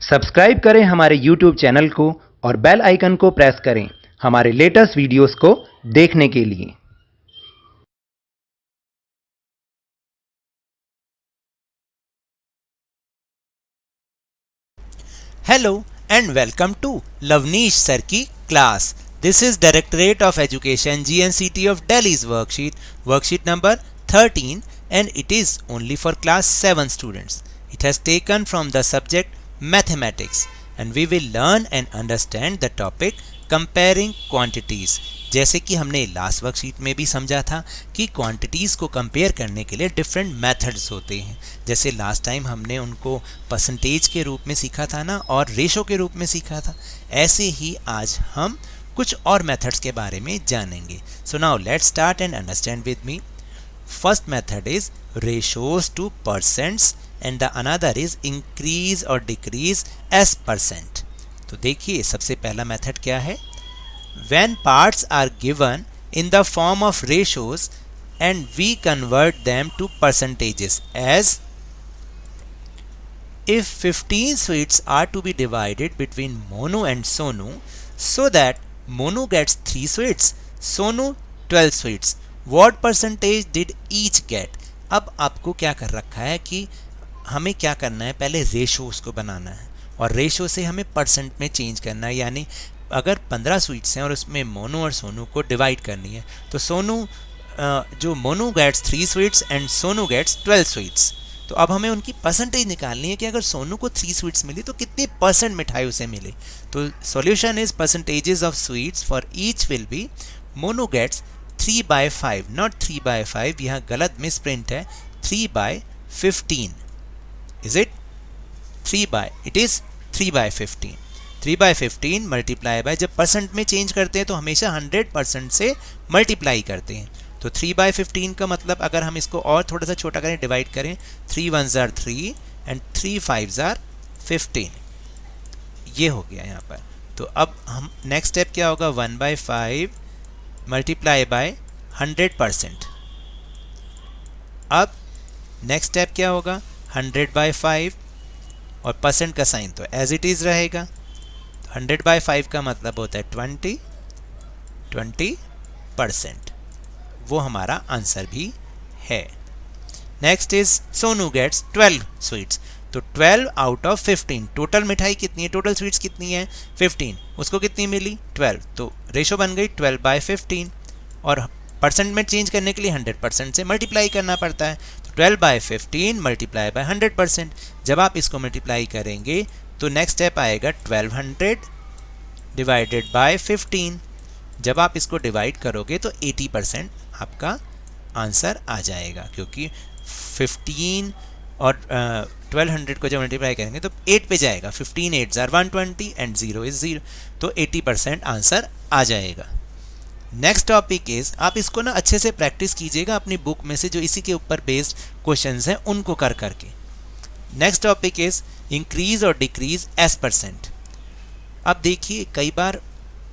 Subscribe करें हमारे YouTube channel को और बेल आइकन को प्रेस करें हमारे लेटेस्ट वीडियोस को देखने के लिए। Hello and welcome to Lavneesh Sir की class. This is Directorate of Education GNCT of Delhi's worksheet number 13, and it is only for class 7 students. It has taken from the subject mathematics, and we will learn and understand the topic comparing quantities. जैसे कि हमने last worksheet में भी समझा था कि quantities को compare करने के लिए डिफरेंट मेथड्स होते हैं। जैसे लास्ट टाइम हमने उनको परसेंटेज के रूप में सीखा था ना, और रेशो के रूप में सीखा था, ऐसे ही आज हम कुछ और मेथड्स के बारे में जानेंगे। So now let's start and understand with me. First method is ratios to percents and the another is increase और डिक्रीज एज परसेंट। तो देखिए सबसे पहला मेथड क्या है। When parts are given in the form of ratios and we convert them to percentages, as if 15 sweets are to be divided between Monu and Sonu so that Monu gets 3 sweets, Sonu 12 sweets, what percentage did each get? अब आपको क्या कर रखा है कि हमें क्या करना है, पहले रेशोज को बनाना है और रेशो से हमें परसेंट में चेंज करना है। यानी अगर 15 स्वीट्स हैं और उसमें मोनू और सोनू को डिवाइड करनी है, तो सोनू जो Monu gets 3 sweets and Sonu gets 12 sweets. तो अब हमें उनकी परसेंटेज निकालनी है कि अगर सोनू को 3 स्वीट्स मिली तो कितनी परसेंट मिठाई उसे मिले। तो solution is percentages of sweets for each will be Monu gets 3/5, not 3/5, यहाँ गलत मिस प्रिंट है, 3/15। Is it 3/15। 3/15 मल्टीप्लाई बाय, जब परसेंट में चेंज करते हैं तो हमेशा 100% से मल्टीप्लाई करते हैं। तो 3/15 का मतलब अगर हम इसको और थोड़ा सा छोटा करें, डिवाइड करें, 3 1s are 3 and 3 5s are 15। ये हो गया यहाँ पर। तो अब हम नेक्स्ट स्टेप क्या होगा, 1/5 मल्टीप्लाई बाय 100%। अब नेक्स्ट स्टेप क्या होगा, 100/5 और परसेंट का साइन तो एज इट इज़ रहेगा। 100/5 का मतलब होता है 20%। वो हमारा आंसर भी है। Next is Sonu gets 12 sweets. तो 12 आउट ऑफ 15, टोटल मिठाई कितनी है, टोटल स्वीट्स कितनी है 15, उसको कितनी मिली 12। तो रेशो बन गई 12/15 और परसेंट में चेंज करने के लिए 100% से मल्टीप्लाई करना पड़ता है। तो 12/15 मल्टीप्लाई बाय 100%। जब आप इसको मल्टीप्लाई करेंगे तो नेक्स्ट स्टेप आएगा 1200 डिवाइडेड बाय 15। जब आप इसको डिवाइड करोगे तो 80% आपका आंसर आ जाएगा, क्योंकि 15 और 1200 को जब मल्टीप्लाई करेंगे तो 8 पे जाएगा। 15 8s are 120 एंड 0 is 0, तो 80% आंसर आ जाएगा। नेक्स्ट टॉपिक इज, आप इसको ना अच्छे से प्रैक्टिस कीजिएगा अपनी बुक में से, जो इसी के ऊपर बेस्ड क्वेश्चंस हैं उनको कर करके। नेक्स्ट टॉपिक इज इंक्रीज और डिक्रीज एज परसेंट। अब देखिए कई बार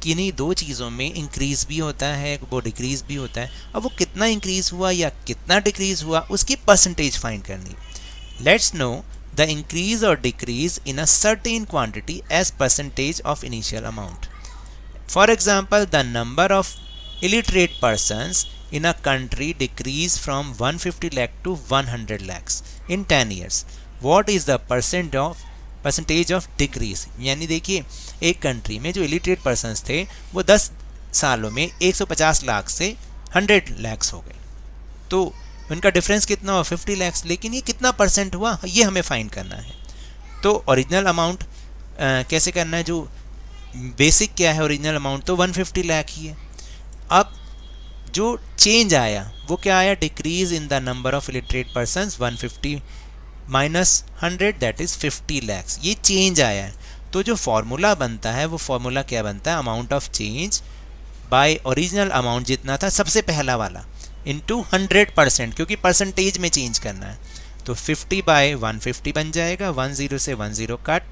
किन्हीं दो चीज़ों में इंक्रीज भी होता है, वो डिक्रीज भी होता है। अब वो कितना इंक्रीज हुआ या कितना डिक्रीज हुआ उसकी परसेंटेज फाइंड करनी। लेट्स नो द इंक्रीज और decrease in a certain quantity as percentage of initial amount. For example, the number of illiterate persons in a country decrease from 150 lakh to 100 lakhs in 10 years. What is the percentage of decrease? यानी देखिए एक country में जो illiterate persons थे वो 10 सालों में 150 लाख से 100 lakhs हो गए। तो उनका डिफरेंस कितना हुआ 50 lakhs, लेकिन ये कितना परसेंट हुआ ये हमें फाइंड करना है। तो ओरिजिनल अमाउंट कैसे करना है, जो बेसिक क्या है ओरिजिनल अमाउंट तो 150 लाख ही है। अब जो चेंज आया वो क्या आया, decrease in the number of illiterate persons, 150 minus 100 that is 50 lakhs, ये चेंज आया है। तो जो फॉर्मूला बनता है वो फॉर्मूला क्या बनता है, amount of change bye original amount जितना था सबसे पहला वाला इनटू 100%, क्योंकि परसेंटेज में चेंज करना है। तो 50/150 बन जाएगा, 10 से 10 कट,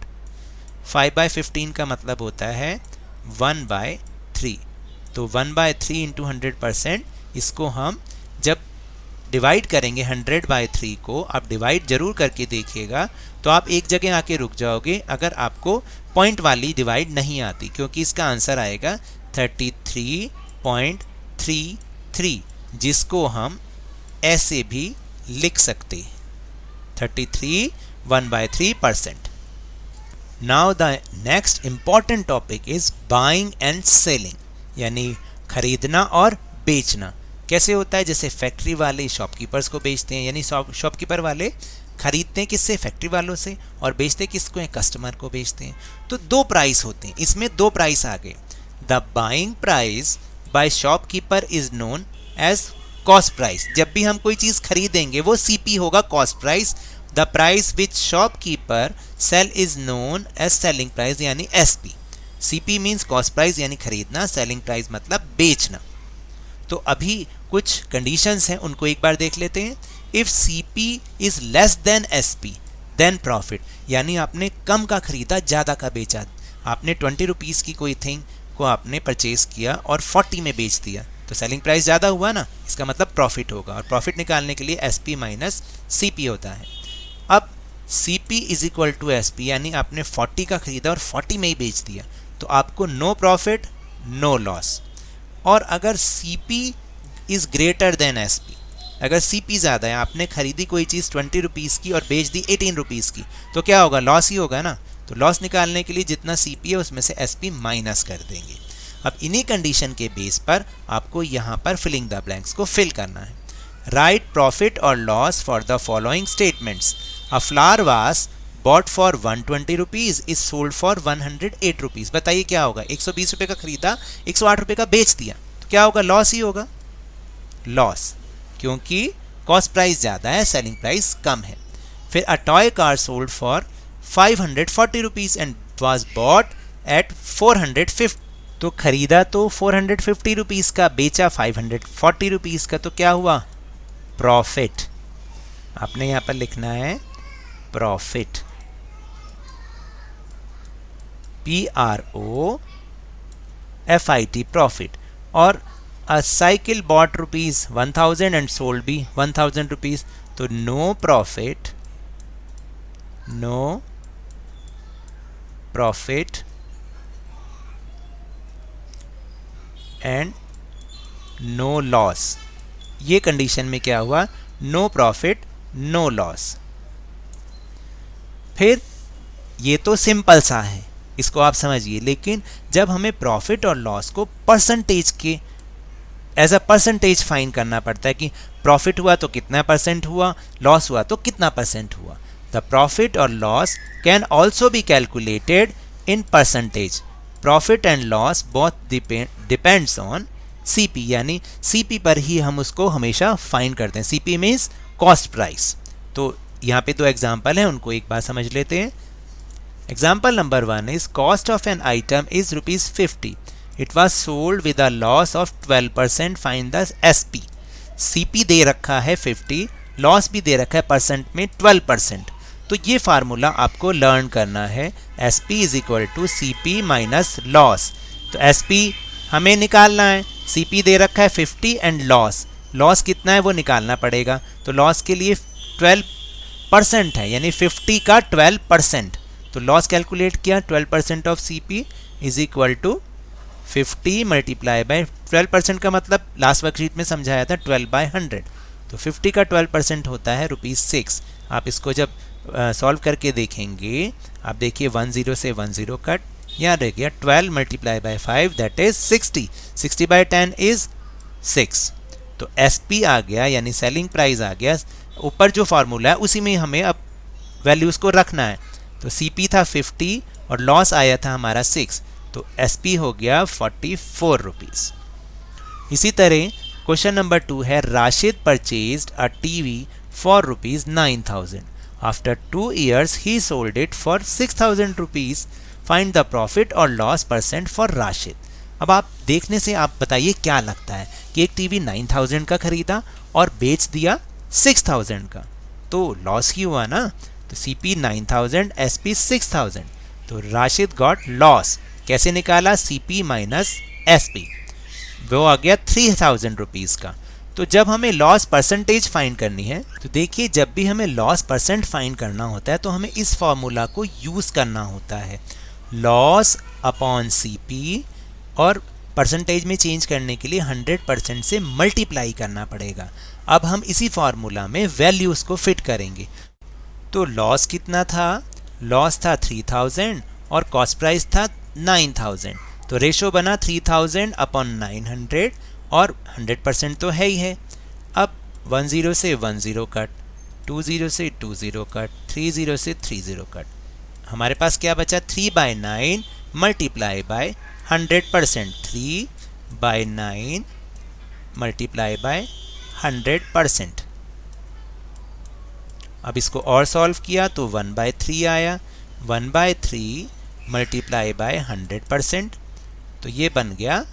5/15 का मतलब होता है 1/3। तो 1/3 इंटू 100%, इसको हम जब डिवाइड करेंगे 100/3 को, आप डिवाइड जरूर करके देखिएगा तो आप एक जगह आके रुक जाओगे अगर आपको पॉइंट वाली डिवाइड नहीं आती, क्योंकि इसका आंसर आएगा 33.33, जिसको हम ऐसे भी लिख सकते हैं 33 1/3%. Now the next important topic is buying and selling, यानी खरीदना और बेचना. कैसे होता है? जैसे फैक्ट्री वाले शॉपकीपर्स को बेचते हैं, यानी शॉपकीपर वाले खरीदते हैं किससे? फैक्ट्री वालों से, और बेचते किसको हैं? कस्टमर को बेचते हैं. तो दो प्राइस होते हैं, इसमें दो प्राइस आ गए. The buying price by shopkeeper is known as cost price. जब भी हम कोई चीज़ खरीदेंगे वो CP होगा, cost price. The price which shopkeeper sell is known as selling price, यानी SP. CP means cost price यानी खरीदना, सेलिंग प्राइस मतलब बेचना. तो अभी कुछ कंडीशंस हैं, उनको एक बार देख लेते हैं. If CP is less than SP then profit, यानी आपने कम का खरीदा, ज़्यादा का बेचा. आपने 20 रुपीज़ की कोई थिंग को आपने परचेज किया और 40 में बेच दिया, तो सेलिंग प्राइस ज़्यादा हुआ ना, इसका मतलब प्रॉफिट होगा. और प्रॉफिट निकालने के लिए SP माइनस CP होता है. अब CP is equal to SP, यानी आपने 40 का खरीदा और 40 में ही बेच दिया, तो आपको नो प्रॉफिट नो लॉस. और अगर CP is greater than SP, अगर CP ज़्यादा है, आपने खरीदी कोई चीज़ 20 रुपीज़ की और बेच दी 18 रुपीज़ की, तो क्या होगा? लॉस ही होगा ना. तो लॉस निकालने के लिए जितना CP है उसमें से SP माइनस कर देंगे. अब इन्हीं कंडीशन के बेस पर आपको यहाँ पर फिलिंग द ब्लैंक्स को फिल करना है. राइट प्रॉफिट और loss for the following statements. A flower was bought for 120 rupees is sold for 108 rupees. बताइए क्या होगा? 120 रुपये का खरीदा, 108 रुपये का बेच दिया, तो क्या होगा? लॉस ही होगा. लॉस, क्योंकि कॉस्ट प्राइस ज़्यादा है, सेलिंग प्राइस कम है. फिर a toy car sold for 540 rupees and was bought at 450. तो खरीदा तो 450 रुपीज़ का, बेचा 540 रुपीज़ का, तो क्या हुआ? प्रॉफिट. आपने यहाँ पर लिखना है प्रॉफिट, PROFIT, प्रॉफिट. और a cycle bought rupees 1000 and sold भी 1000 रुपीज़, तो no profit and no loss. ये कंडीशन में क्या हुआ? No profit no loss. फिर ये तो सिंपल सा है, इसको आप समझिए. लेकिन जब हमें प्रॉफिट और लॉस को परसेंटेज के एज अ परसेंटेज फाइंड करना पड़ता है कि प्रॉफिट हुआ तो कितना परसेंट हुआ, लॉस हुआ तो कितना परसेंट हुआ. द प्रॉफिट और loss can also be calculated in percentage. Profit and loss both depends on CP, यानी CP पर ही हम उसको हमेशा फाइंड करते हैं. CP means cost price. तो यहाँ पे दो एग्जाम्पल हैं, उनको एक बार समझ लेते हैं. Example number 1 is cost of an item is ₹50. It was sold with a loss of 12%. Find the SP. CP दे रखा है 50, लॉस भी दे रखा है परसेंट में 12%. तो ये फार्मूला आपको लर्न करना है. SP is equal to CP minus loss. तो SP हमें निकालना है, CP दे रखा है 50 एंड लॉस कितना है वो निकालना पड़ेगा. तो लॉस के लिए 12% है, यानी 50 का 12%. तो लॉस कैलकुलेट किया, 12% of CP is equal to 50 multiply by 12% का मतलब लास्ट वर्कशीट में समझाया था 12/100. तो 50 का 12% होता है ₹6. आप इसको जब सॉल्व करके देखेंगे, आप देखिए 10 से 10 कट, यहाँ रह गया 12 multiply by 5 that is 60. 60/10 is 6. तो SP आ गया, यानी सेलिंग प्राइस आ गया. ऊपर जो फार्मूला है उसी में हमें अब वैल्यूज़ को रखना है. तो CP था 50 और लॉस आया था हमारा 6, तो SP हो गया 44 रुपीज़. इसी तरह क्वेश्चन नंबर 2 है Rashid purchased a TV for ₹9,000. After 2 years he sold it for 6,000 rupees. Find the profit और लॉस परसेंट फॉर राशिद. अब आप देखने से आप बताइए क्या लगता है कि एक TV 9,000 का खरीदा और बेच दिया 6,000 का, तो लॉस ही हुआ ना. तो CP 9,000, SP 6,000. तो राशिद गॉट लॉस. कैसे निकाला? CP minus SP. वो आ गया 3,000 रुपीज़ का. तो जब हमें लॉस परसेंटेज फाइंड करनी है, तो देखिए जब भी हमें लॉस परसेंट फाइंड करना होता है तो हमें इस फॉर्मूला को यूज़ करना होता है, लॉस अपॉन सीपी, और परसेंटेज में चेंज करने के लिए 100% से मल्टीप्लाई करना पड़ेगा। अब हम इसी फॉर्मूला में वैल्यूज़ को फिट करेंगे। तो लॉस कितना था? लॉस था 3000 और कॉस्ट प्राइस था 9000, तो रेशो बना 3000 अपॉन 900 और 100% तो है ही है। अब 10 से 10 कट, 20 से 20 कट, 30 से 30 कट, हमारे पास क्या बचा? 3/9 मल्टीप्लाई बाय 100%, 3/9 मल्टीप्लाई बाय 100%। अब इसको और सॉल्व किया तो 1/3 आया, 1/3 मल्टीप्लाई बाय 100%, तो ये बन गया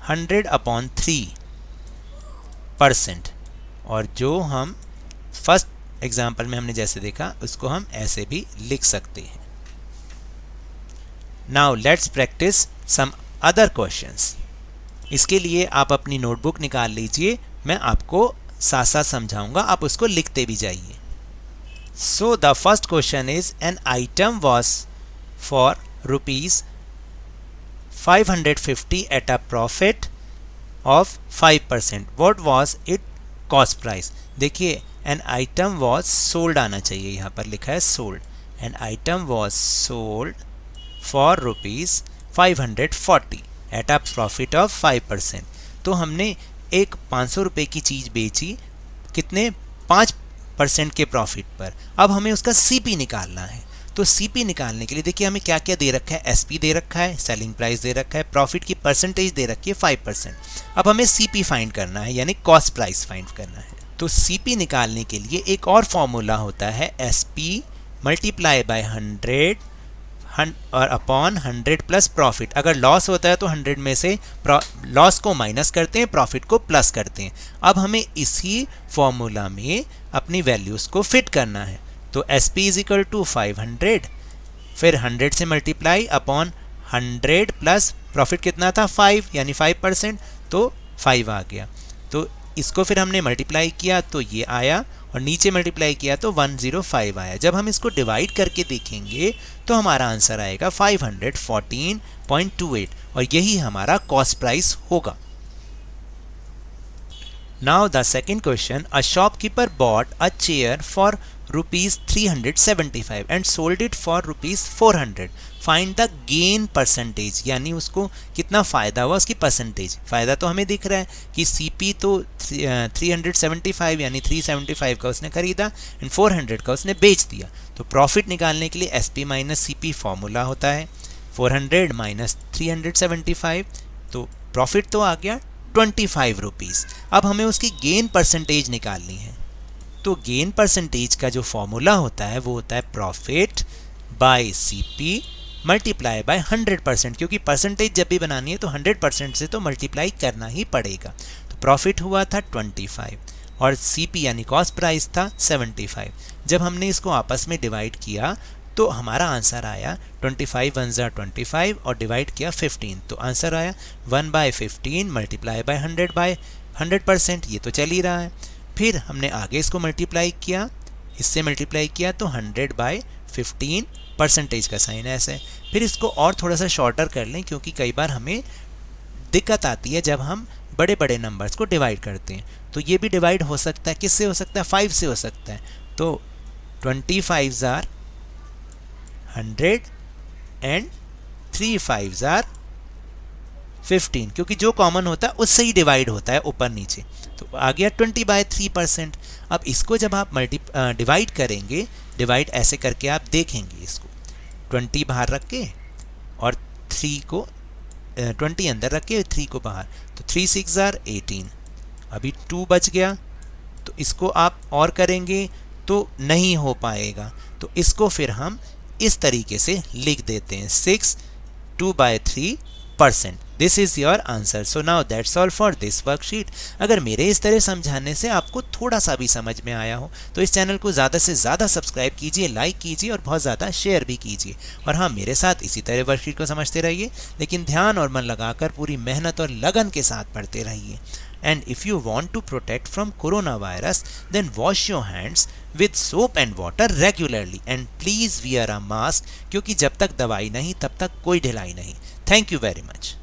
100/3%। और जो हम फर्स्ट एग्जाम्पल में हमने जैसे देखा उसको हम ऐसे भी लिख सकते हैं। Now let's practice some other questions. इसके लिए आप अपनी नोटबुक निकाल लीजिए, मैं आपको साथ साथ समझाऊंगा, आप उसको लिखते भी जाइए। So the first question is an item was for ₹550 at a profit of 5%, what was it cost price. देखिए एन आइटम वॉज सोल्ड आना चाहिए, यहाँ पर लिखा है sold. An item was sold for ₹540 at a profit of 5%। तो हमने एक 500 रुपये की चीज़ बेची, कितने? 5% के प्रॉफिट पर। अब हमें उसका सीपी निकालना है। तो सीपी निकालने के लिए देखिए हमें क्या क्या दे रखा है, एसपी दे रखा है, सेलिंग प्राइस दे रखा है, प्रॉफिट की परसेंटेज दे रखी है 5%। अब हमें सीपी फाइंड करना है, यानी कॉस्ट प्राइस फाइंड करना है। तो सीपी निकालने के लिए एक और फॉर्मूला होता है, एसपी मल्टीप्लाई बाय 100 और अपॉन 100 प्लस प्रॉफिट। अगर लॉस होता है तो 100 में से लॉस को माइनस करते हैं, प्रॉफिट को प्लस करते हैं। अब हमें इसी फॉर्मूला में अपनी वैल्यूज़ को फिट करना है। तो S P is equal to 500, फिर 100 से मल्टीप्लाई अपॉन 100 प्लस प्रॉफिट कितना था? 5, यानी 5%, तो 5 आ गया। तो इसको फिर हमने मल्टीप्लाई किया तो ये आया, और नीचे मल्टीप्लाई किया तो 105 आया। जब हम इसको डिवाइड करके देखेंगे तो हमारा आंसर आएगा 514.28, और यही हमारा कॉस्ट प्राइस होगा। Now the second question, a shopkeeper bought a chair for ₹375 and sold it for ₹400, find the gain percentage, यानी उसको कितना फ़ायदा हुआ, उसकी परसेंटेज। फ़ायदा तो हमें दिख रहा है कि सीपी तो 375 यानी 375 का उसने खरीदा एंड 400 का उसने बेच दिया। तो प्रॉफिट निकालने के लिए एसपी माइनस सीपी फॉर्मूला होता है, 400 माइनस 375, तो प्रॉफिट तो आ गया 25 रुपीज़। अब हमें उसकी गेन परसेंटेज निकालनी है। तो गेन परसेंटेज का जो फॉर्मूला होता है वो होता है profit by CP multiply by 100%, क्योंकि परसेंटेज जब भी बनानी है तो 100% से तो मल्टीप्लाई करना ही पड़ेगा। तो प्रॉफिट हुआ था 25 और सीपी यानी कॉस्ट प्राइस था 75। जब हमने इसको आपस में डिवाइड किया तो हमारा आंसर आया 25 1 ज़ा 25 और डिवाइड किया 15, तो आंसर आया 1/15 मल्टीप्लाई बाय 100%। ये तो चल ही रहा है। फिर हमने आगे इसको मल्टीप्लाई किया, इससे मल्टीप्लाई किया तो 100/15, परसेंटेज का साइन ऐसे। फिर इसको और थोड़ा सा शॉर्टर कर लें, क्योंकि कई बार हमें दिक्कत आती है जब हम बड़े बड़े नंबर्स को डिवाइड करते हैं। तो ये भी डिवाइड हो सकता है, किससे हो सकता है? 5 से हो सकता है। तो 25 ज़ार 100 एंड 3 5 ज़ार 15, क्योंकि जो कॉमन होता है उससे ही डिवाइड होता है ऊपर नीचे। तो आ गया 20/3%। अब इसको जब आप डिवाइड करेंगे, डिवाइड ऐसे करके आप देखेंगे, इसको 20 बाहर रख के और 3 को 20 अंदर रख के 3 को बाहर, तो 3 6 ज़ार 18, अभी 2 बच गया। तो इसको आप और करेंगे तो नहीं हो पाएगा, तो इसको फिर हम इस तरीके से लिख देते हैं 6 2/3%। This is your answer. So now that's all for this worksheet. अगर मेरे इस तरह समझाने से आपको थोड़ा सा भी समझ में आया हो तो इस चैनल को ज़्यादा से ज़्यादा सब्सक्राइब कीजिए, लाइक कीजिए और बहुत ज़्यादा शेयर भी कीजिए. और हाँ, मेरे साथ इसी तरह वर्कशीट को समझते रहिए, लेकिन ध्यान और मन लगाकर पूरी मेहनत और लगन के साथ पढ़ते रहिए. And if you want to protect from coronavirus, then wash your hands with soap and water regularly and please wear a mask, क्योंकि जब तक दवाई नहीं तब तक कोई ढिलाई नहीं. Thank you very much.